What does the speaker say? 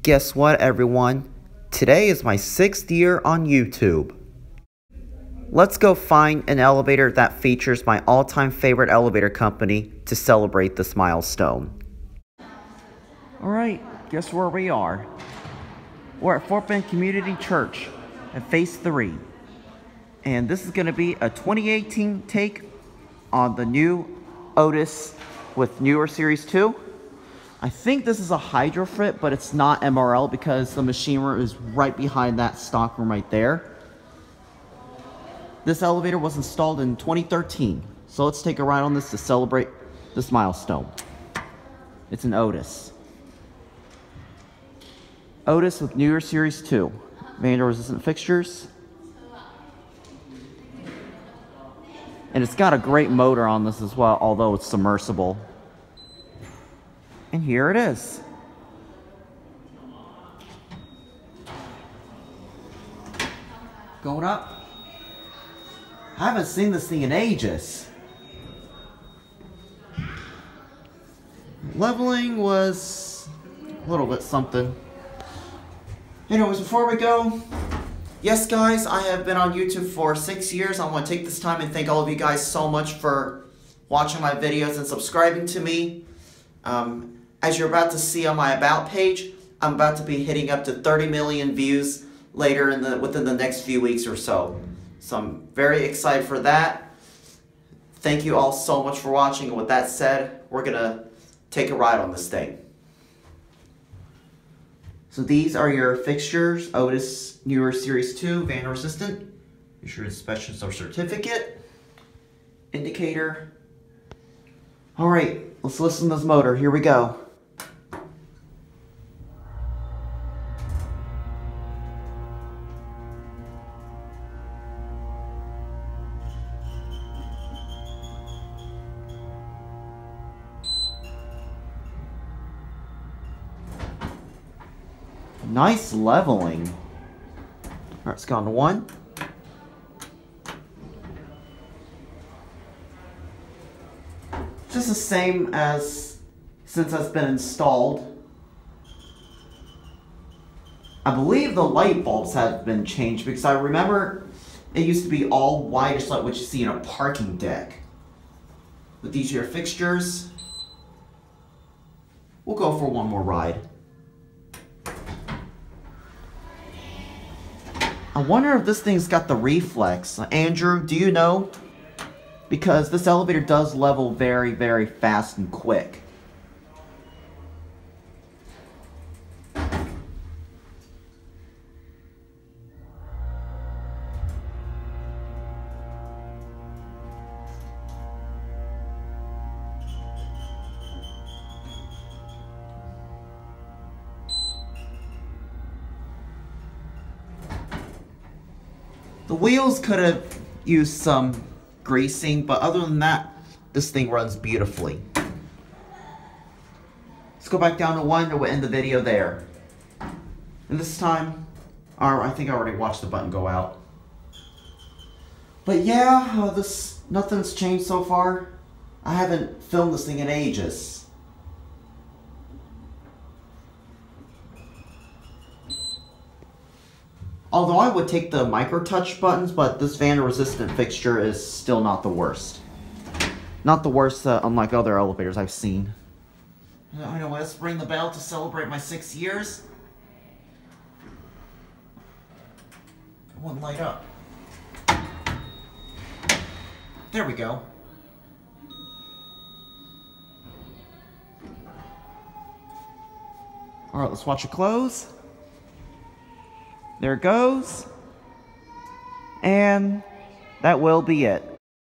Guess what, everyone? Today is my 6th year on YouTube. Let's go find an elevator that features my all-time favorite elevator company to celebrate this milestone. Alright, guess where we are? We're at Fort Bend Community Church at Phase 3. And this is going to be a 2018 take on the new Otis with newer Series 2. I think this is a hydrofit, but it's not MRL because the machine room is right behind that stock room right there. This elevator was installed in 2013, so let's take a ride on this to celebrate this milestone. It's an Otis. Otis with newer Series 2. Vandal resistant fixtures. And it's got a great motor on this as well, although it's submersible. And here it is. Going up. I haven't seen this thing in ages. Leveling was a little bit something. Anyways, before we go, yes guys, I have been on YouTube for 6 years. I want to take this time and thank all of you guys so much for watching my videos and subscribing to me. As you're about to see on my About page, I'm about to be hitting up to 30 million views later within the next few weeks or so. So I'm very excited for that. Thank you all so much for watching. And with that said, we're going to take a ride on this thing. So these are your fixtures. Otis newer Series 2, vandal resistant. Be sure to inspection or certificate. Indicator. Alright, let's listen to this motor. Here we go. Nice leveling. Alright, let's go on to 1. Just the same as since it's been installed. I believe the light bulbs have been changed because I remember it used to be all whitish like what you see in a parking deck. With these here fixtures, we'll go for one more ride. I wonder if this thing's got the reflex. Andrew, do you know? Because this elevator does level very, very fast and quick. The wheels could have used some greasing, but other than that, this thing runs beautifully. Let's go back down to 1 and we'll end the video there. And this time, I think I already watched the button go out. But yeah, nothing's changed so far. I haven't filmed this thing in ages. Although I would take the micro touch buttons, but this vandal resistant fixture is still not the worst. Not the worst, unlike other elevators I've seen. Anyway, let's ring the bell to celebrate my 6 years. It wouldn't light up. There we go. Alright, let's watch it close. There it goes. And that will be it.